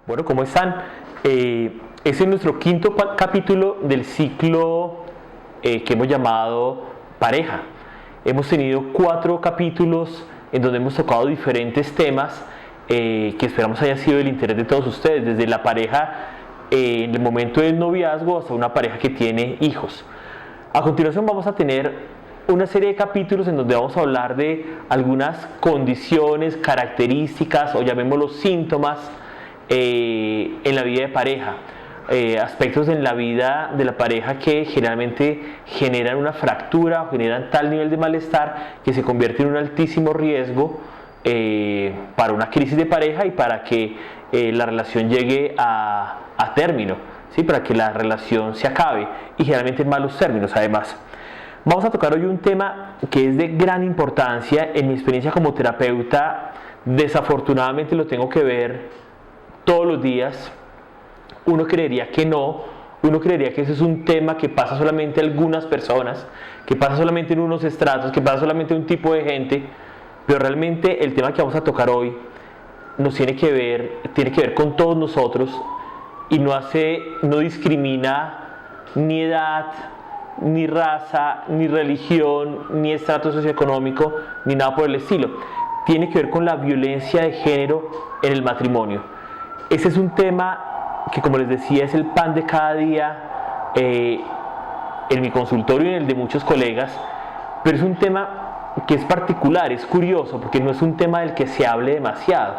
Bueno, ¿cómo están? Ese es nuestro quinto capítulo del ciclo que hemos llamado Pareja. Hemos tenido 4 capítulos en donde hemos tocado diferentes temas que esperamos haya sido del interés de todos ustedes, desde la pareja en el momento del noviazgo hasta una pareja que tiene hijos. A continuación vamos a tener una serie de capítulos en donde vamos a hablar de algunas condiciones, características o llamémoslo síntomas en la vida de pareja, aspectos en la vida de la pareja que generalmente generan una fractura o generan tal nivel de malestar que se convierte en un altísimo riesgo para una crisis de pareja y para que la relación llegue a término, ¿sí? Para que la relación se acabe y generalmente en malos términos además. Vamos a tocar hoy un tema que es de gran importancia. En mi experiencia como terapeuta, desafortunadamente lo tengo que ver todos los días. Uno creería que no, uno creería que ese es un tema que pasa solamente a algunas personas, que pasa solamente en unos estratos, que pasa solamente a un tipo de gente, pero realmente el tema que vamos a tocar hoy nos tiene que ver con todos nosotros y no discrimina ni edad, ni raza, ni religión, ni estrato socioeconómico, ni nada por el estilo. Tiene que ver con la violencia de género en el matrimonio. Ese es un tema que, como les decía, es el pan de cada día en mi consultorio y en el de muchos colegas, pero es un tema que es particular, es curioso, porque no es un tema del que se hable demasiado.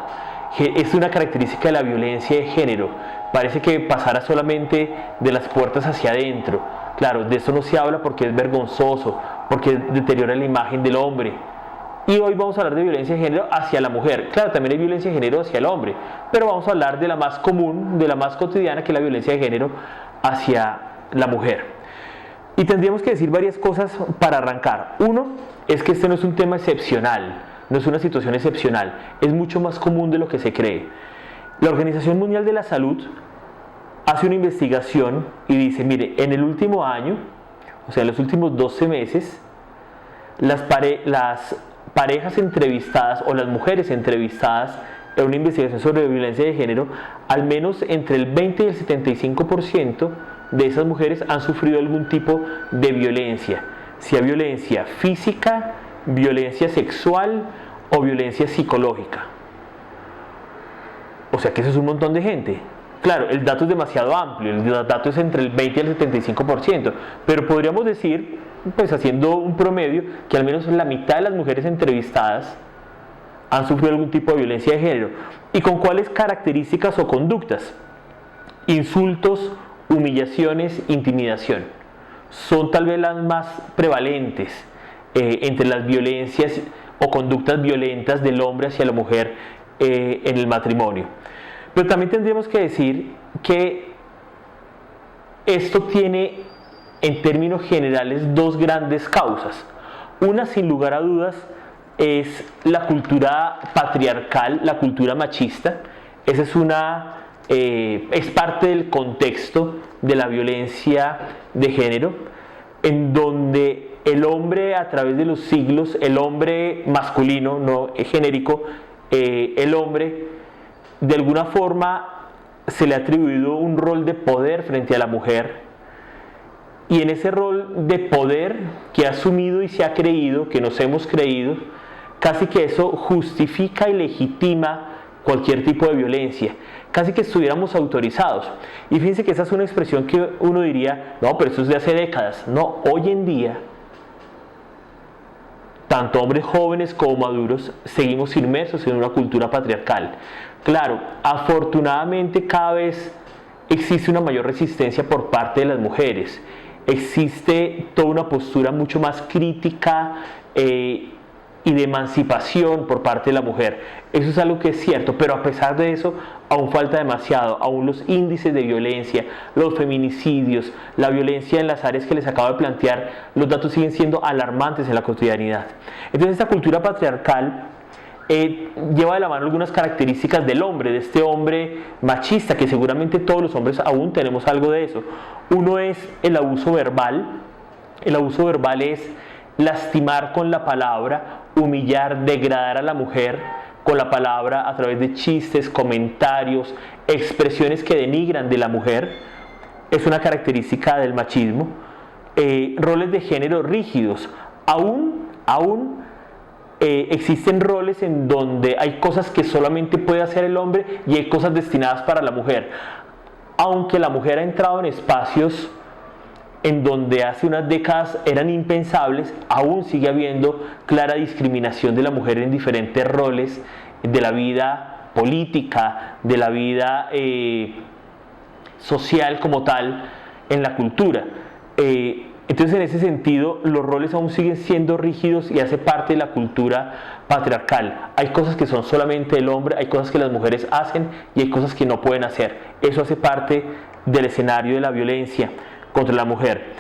Es una característica de la violencia de género. Parece que pasara solamente de las puertas hacia adentro. Claro, de eso no se habla porque es vergonzoso, porque deteriora la imagen del hombre. Y hoy vamos a hablar de violencia de género hacia la mujer. Claro, también hay violencia de género hacia el hombre, pero vamos a hablar de la más común, de la más cotidiana, que es la violencia de género hacia la mujer. Y tendríamos que decir varias cosas para arrancar. Uno, es que este no es un tema excepcional, no es una situación excepcional, es mucho más común de lo que se cree. La Organización Mundial de la Salud hace una investigación y dice, mire, en el último año, o sea, en los últimos 12 meses, las parejas entrevistadas o las mujeres entrevistadas en una investigación sobre violencia de género, al menos entre el 20 y el 75% de esas mujeres han sufrido algún tipo de violencia, sea violencia física, violencia sexual o violencia psicológica. O sea que eso es un montón de gente. Claro, el dato es demasiado amplio, el dato es entre el 20 y el 75%, pero podríamos decir, pues haciendo un promedio, que al menos la mitad de las mujeres entrevistadas han sufrido algún tipo de violencia de género. ¿Y con cuáles características o conductas? Insultos, humillaciones, intimidación. Son tal vez las más prevalentes entre las violencias o conductas violentas del hombre hacia la mujer en el matrimonio. Pero también tendríamos que decir que esto tiene, en términos generales, 2 grandes causas. Una, sin lugar a dudas, es la cultura patriarcal, la cultura machista. Esa es parte del contexto de la violencia de género, en donde el hombre, a través de los siglos, el hombre masculino, no genérico, el hombre, de alguna forma se le ha atribuido un rol de poder frente a la mujer, y en ese rol de poder que ha asumido y se ha creído, que nos hemos creído, casi que eso justifica y legitima cualquier tipo de violencia, casi que estuviéramos autorizados. Y fíjense que esa es una expresión que uno diría, no, pero eso es de hace décadas. No, hoy en día, tanto hombres jóvenes como maduros, seguimos inmersos en una cultura patriarcal. Claro, afortunadamente cada vez existe una mayor resistencia por parte de las mujeres. Existe toda una postura mucho más crítica y de emancipación por parte de la mujer. Eso es algo que es cierto, pero a pesar de eso, aún falta demasiado. Aún los índices de violencia, los feminicidios, la violencia en las áreas que les acabo de plantear, los datos siguen siendo alarmantes en la cotidianidad. Entonces, esta cultura patriarcal lleva de la mano algunas características del hombre, de este hombre machista, que seguramente todos los hombres aún tenemos algo de eso. Uno es el abuso verbal. El abuso verbal es lastimar con la palabra, humillar, degradar a la mujer con la palabra a través de chistes, comentarios, expresiones que denigran de la mujer, es una característica del machismo. Roles de género rígidos. Aún existen roles en donde hay cosas que solamente puede hacer el hombre y hay cosas destinadas para la mujer. Aunque la mujer ha entrado en espacios en donde hace unas décadas eran impensables, aún sigue habiendo clara discriminación de la mujer en diferentes roles de la vida política, de la vida social como tal, en la cultura. Entonces, en ese sentido, los roles aún siguen siendo rígidos y hace parte de la cultura patriarcal. Hay cosas que son solamente del hombre, hay cosas que las mujeres hacen y hay cosas que no pueden hacer. Eso hace parte del escenario de la violencia contra la mujer.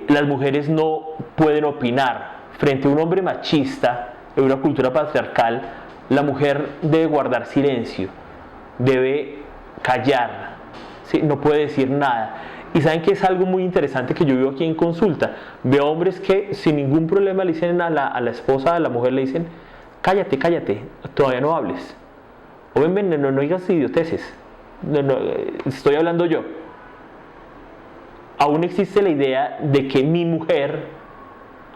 Las mujeres no pueden opinar. Frente a un hombre machista, en una cultura patriarcal, la mujer debe guardar silencio, debe callar, ¿sí? No puede decir nada. Y saben que es algo muy interesante que yo veo aquí en consulta. Veo hombres que sin ningún problema le dicen a la esposa, a la mujer le dicen: cállate, todavía no hables. O ven, no digas idioteces, estoy hablando yo. Aún existe la idea de que mi mujer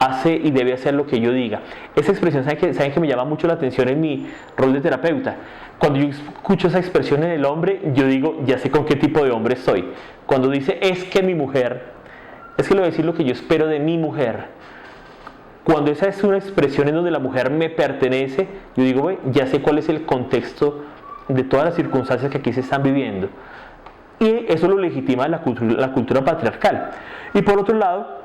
hace y debe hacer lo que yo diga. Esa expresión, ¿saben que me llama mucho la atención en mi rol de terapeuta? Cuando yo escucho esa expresión en el hombre, yo digo, ya sé con qué tipo de hombre soy. Cuando dice, es que mi mujer, es que le voy a decir lo que yo espero de mi mujer. Cuando esa es una expresión en donde la mujer me pertenece, yo digo, ya sé cuál es el contexto de todas las circunstancias que aquí se están viviendo. Y eso lo legitima la cultura patriarcal. Y por otro lado,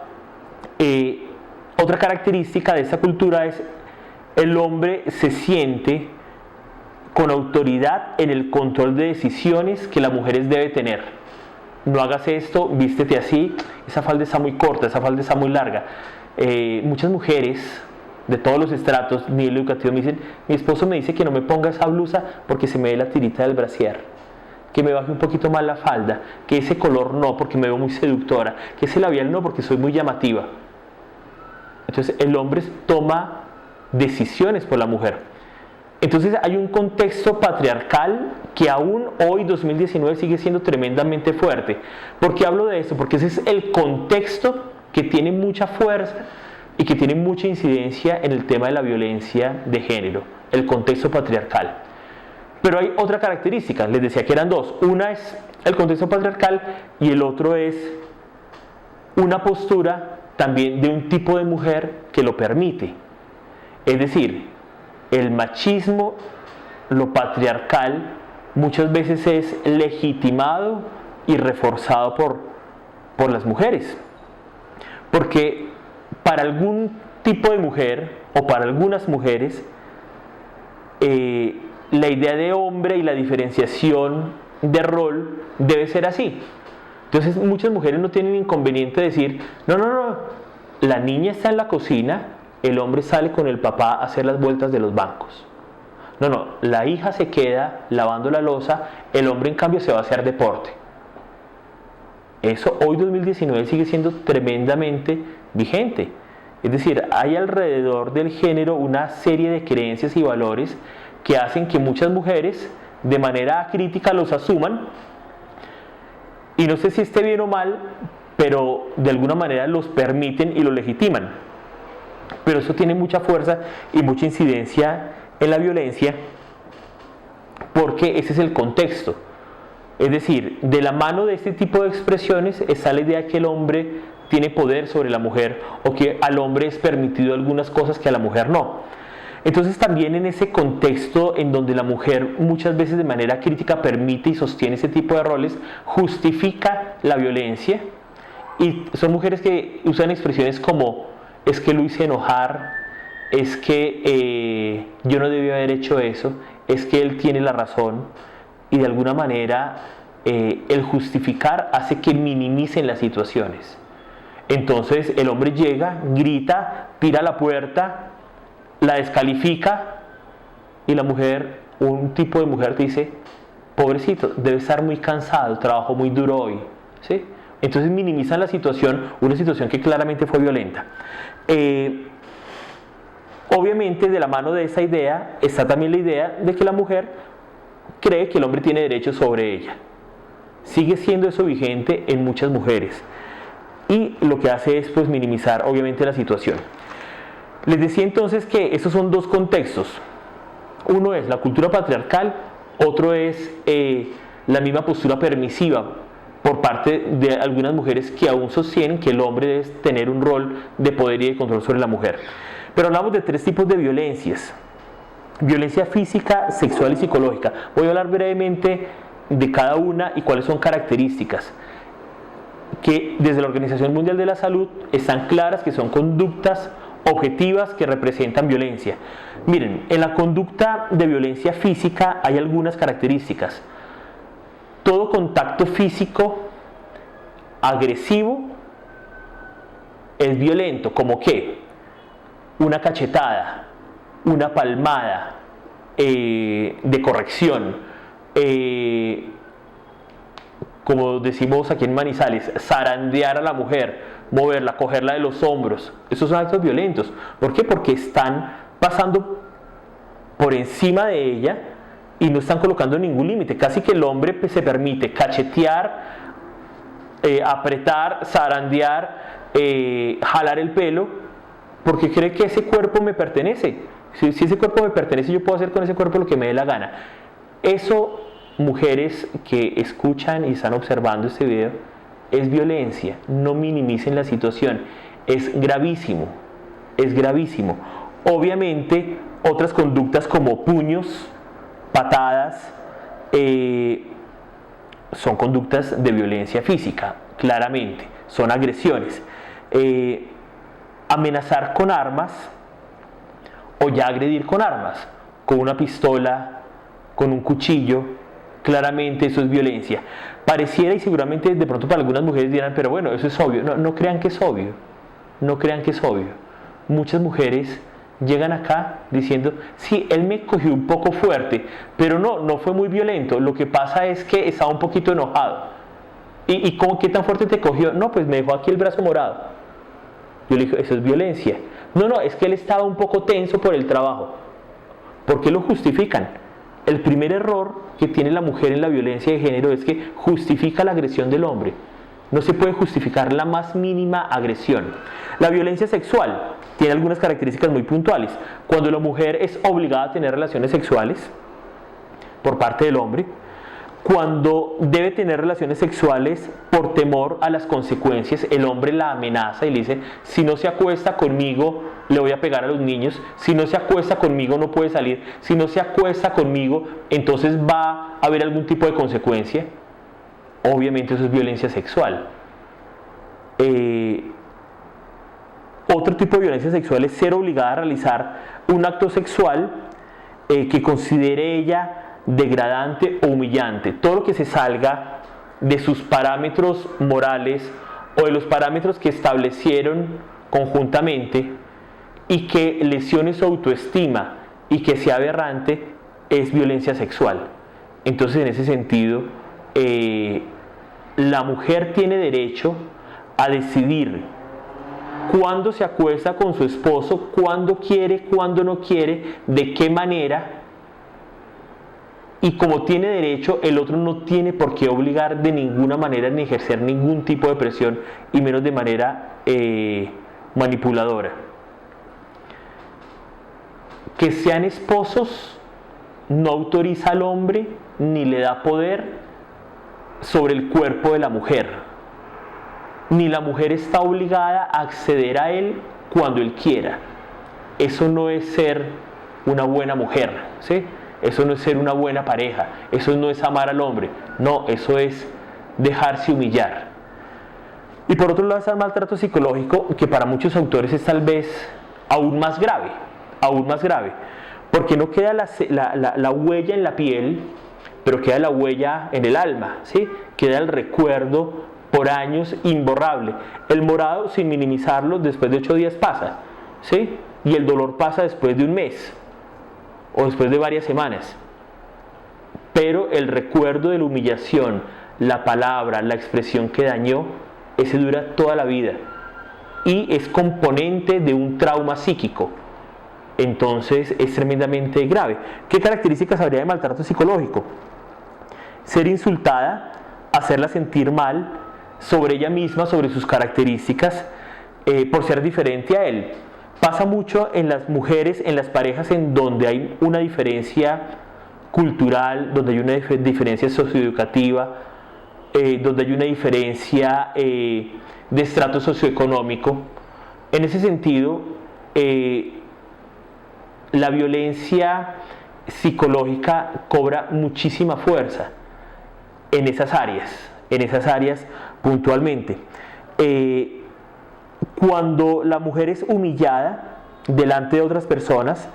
otra característica de esta cultura es el hombre se siente con autoridad en el control de decisiones que las mujeres deben tener. No hagas esto, vístete así, esa falda está muy corta, esa falda está muy larga. Muchas mujeres de todos los estratos, nivel educativo, me dicen: mi esposo me dice que no me ponga esa blusa porque se me ve la tirita del brasier, que me baje un poquito más la falda, que ese color no porque me veo muy seductora, que ese labial no porque soy muy llamativa. Entonces el hombre toma decisiones por la mujer. Entonces hay un contexto patriarcal que aún hoy, 2019, sigue siendo tremendamente fuerte. ¿Por qué hablo de esto? Porque ese es el contexto que tiene mucha fuerza y que tiene mucha incidencia en el tema de la violencia de género, el contexto patriarcal. Pero hay otra característica, les decía que eran dos. Una es el contexto patriarcal y el otro es una postura también de un tipo de mujer que lo permite. Es decir, el machismo, lo patriarcal, muchas veces es legitimado y reforzado por las mujeres. Porque para algún tipo de mujer o para algunas mujeres, la idea de hombre y la diferenciación de rol debe ser así. Entonces muchas mujeres no tienen inconveniente de decir: no, la niña está en la cocina, el hombre sale con el papá a hacer las vueltas de los bancos. No, la hija se queda lavando la loza, el hombre en cambio se va a hacer deporte. Eso hoy 2019 sigue siendo tremendamente vigente. Es decir, hay alrededor del género una serie de creencias y valores que hacen que muchas mujeres de manera crítica los asuman, y no sé si esté bien o mal, pero de alguna manera los permiten y los legitiman. Pero eso tiene mucha fuerza y mucha incidencia en la violencia, porque ese es el contexto. Es decir, de la mano de este tipo de expresiones está la idea de que el hombre tiene poder sobre la mujer, o que al hombre es permitido algunas cosas que a la mujer no. Entonces también en ese contexto en donde la mujer muchas veces de manera crítica permite y sostiene ese tipo de roles, justifica la violencia, y son mujeres que usan expresiones como: es que lo hice enojar, es que yo no debí haber hecho eso, es que él tiene la razón, y de alguna manera el justificar hace que minimicen las situaciones. Entonces el hombre llega, grita, tira a la puerta, la descalifica, y la mujer, un tipo de mujer dice: pobrecito, debe estar muy cansado, trabajó muy duro hoy, ¿sí? Entonces minimizan la situación, una situación que claramente fue violenta. Obviamente, de la mano de esa idea está también la idea de que la mujer cree que el hombre tiene derecho sobre ella. Sigue siendo eso vigente en muchas mujeres. Y lo que hace es pues minimizar obviamente la situación. Les decía entonces que esos son dos contextos. Uno es la cultura patriarcal, otro es la misma postura permisiva por parte de algunas mujeres que aún sostienen que el hombre debe tener un rol de poder y de control sobre la mujer. Pero hablamos de tres tipos de violencias: violencia física, sexual y psicológica. Voy a hablar brevemente de cada una y cuáles son características que desde la Organización Mundial de la Salud están claras, que son conductas objetivas que representan violencia. Miren, en la conducta de violencia física hay algunas características. Todo contacto físico agresivo es violento, como que una cachetada, una palmada de corrección, como decimos aquí en Manizales, zarandear a la mujer, moverla, cogerla de los hombros. Esos son actos violentos. ¿Por qué? Porque están pasando por encima de ella y no están colocando ningún límite. Casi que el hombre se permite cachetear, apretar, zarandear, jalar el pelo, porque cree que ese cuerpo me pertenece. Si ese cuerpo me pertenece, yo puedo hacer con ese cuerpo lo que me dé la gana. Eso, mujeres que escuchan y están observando este video, es violencia. No minimicen la situación. Es gravísimo. Es gravísimo. Obviamente, otras conductas como puños, patadas, son conductas de violencia física, claramente. Son agresiones. Amenazar con armas o ya agredir con armas, con una pistola, con un cuchillo, claramente eso es violencia. Pareciera, y seguramente de pronto para algunas mujeres dirán, pero bueno, eso es obvio. No, no crean que es obvio. No crean que es obvio. Muchas mujeres llegan acá diciendo, sí, él me cogió un poco fuerte, pero no fue muy violento. Lo que pasa es que estaba un poquito enojado. ¿Y cómo, qué tan fuerte te cogió? No, pues me dejó aquí el brazo morado. Yo le dije, eso es violencia. No, es que él estaba un poco tenso por el trabajo. ¿Por qué lo justifican? El primer error que tiene la mujer en la violencia de género es que justifica la agresión del hombre. No se puede justificar la más mínima agresión. La violencia sexual tiene algunas características muy puntuales. Cuando la mujer es obligada a tener relaciones sexuales por parte del hombre, cuando debe tener relaciones sexuales por temor a las consecuencias, el hombre la amenaza y le dice, si no se acuesta conmigo le voy a pegar a los niños, si no se acuesta conmigo no puede salir, si no se acuesta conmigo entonces va a haber algún tipo de consecuencia. Obviamente eso es violencia sexual. Otro tipo de violencia sexual es ser obligada a realizar un acto sexual que considere ella degradante o humillante. Todo lo que se salga de sus parámetros morales o de los parámetros que establecieron conjuntamente y que lesione su autoestima y que sea aberrante es violencia sexual. Entonces, en ese sentido, la mujer tiene derecho a decidir cuándo se acuesta con su esposo, cuándo quiere, cuándo no quiere, de qué manera. Y como tiene derecho, el otro no tiene por qué obligar de ninguna manera ni ejercer ningún tipo de presión, y menos de manera manipuladora. Que sean esposos no autoriza al hombre ni le da poder sobre el cuerpo de la mujer. Ni la mujer está obligada a acceder a él cuando él quiera. Eso no es ser una buena mujer, ¿sí? Eso no es ser una buena pareja, eso no es amar al hombre, no, eso es dejarse humillar. Y por otro lado está el maltrato psicológico, que para muchos autores es tal vez aún más grave, porque no queda la huella en la piel, pero queda la huella en el alma, ¿sí? Queda el recuerdo por años imborrable. El morado, sin minimizarlo, después de 8 días pasa, ¿sí? Y el dolor pasa después de un mes o después de varias semanas, pero el recuerdo de la humillación, la palabra, la expresión que dañó, ese dura toda la vida y es componente de un trauma psíquico. entonces es tremendamente grave. ¿Qué características habría de maltrato psicológico? Ser insultada, hacerla sentir mal sobre ella misma, sobre sus características, por ser diferente a él. Pasa mucho en las mujeres, en las parejas en donde hay una diferencia cultural, donde hay una diferencia socioeducativa, donde hay una diferencia de estrato socioeconómico. En ese sentido, la violencia psicológica cobra muchísima fuerza en esas áreas puntualmente. Cuando la mujer es humillada delante de otras personas,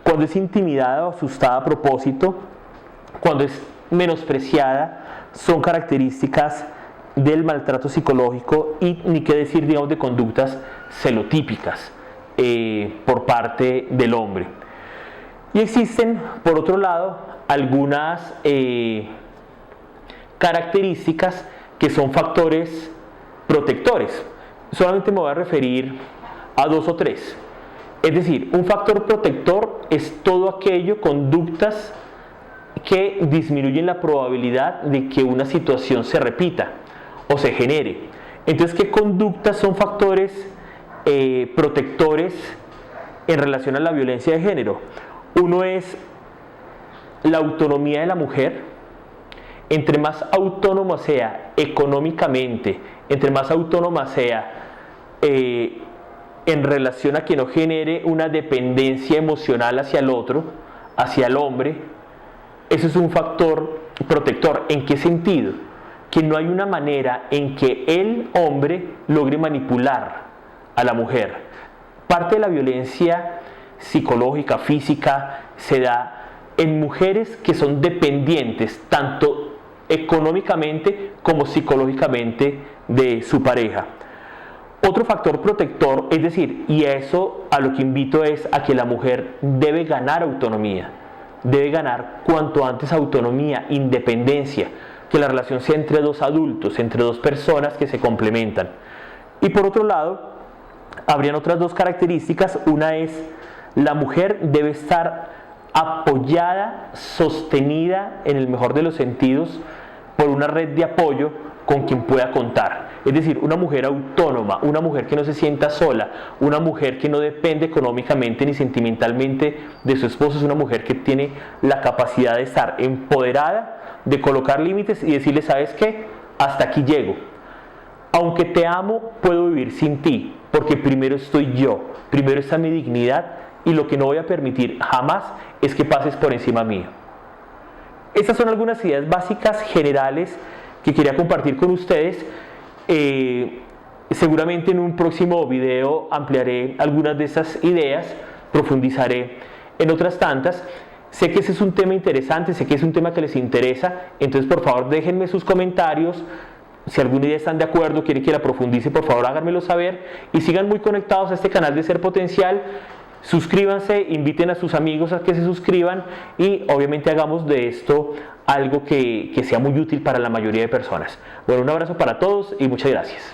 cuando es intimidada o asustada a propósito, cuando es menospreciada, son características del maltrato psicológico, y ni qué decir, digamos, de conductas celotípicas por parte del hombre. Y existen, por otro lado, algunas características que son factores protectores. Solamente me voy a referir a 2 o 3. Es decir, un factor protector es todo aquello, conductas que disminuyen la probabilidad de que una situación se repita o se genere. Entonces, ¿qué conductas son factores protectores en relación a la violencia de género? Uno es la autonomía de la mujer. Entre más autónoma sea económicamente, entre más autónoma sea en relación a que no genere una dependencia emocional hacia el otro, hacia el hombre, eso es un factor protector. ¿En qué sentido? Que no hay una manera en que el hombre logre manipular a la mujer. Parte de la violencia psicológica, física, se da en mujeres que son dependientes tanto económicamente como psicológicamente de su pareja. Otro factor protector, es decir, y eso a lo que invito es a que la mujer debe ganar autonomía, debe ganar cuanto antes autonomía, independencia, que la relación sea entre dos adultos, entre dos personas que se complementan. Y por otro lado, habrían otras 2 características. Una es, la mujer debe estar apoyada, sostenida en el mejor de los sentidos por una red de apoyo con quien pueda contar. Es decir, una mujer autónoma, una mujer que no se sienta sola, una mujer que no depende económicamente ni sentimentalmente de su esposo, es una mujer que tiene la capacidad de estar empoderada, de colocar límites y decirle, ¿sabes qué? Hasta aquí llego. Aunque te amo, puedo vivir sin ti, porque primero estoy yo, primero está mi dignidad, y lo que no voy a permitir jamás es que pases por encima mío. Estas son algunas ideas básicas generales que quería compartir con ustedes. Seguramente en un próximo video ampliaré algunas de esas ideas, profundizaré en otras tantas. Sé que ese es un tema interesante, sé que es un tema que les interesa, entonces por favor déjenme sus comentarios. Si alguna idea están de acuerdo, quieren que la profundice, por favor háganmelo saber, y sigan muy conectados a este canal de Ser Potencial. Suscríbanse, inviten a sus amigos a que se suscriban, y obviamente hagamos de esto algo que sea muy útil para la mayoría de personas. Bueno, un abrazo para todos y muchas gracias.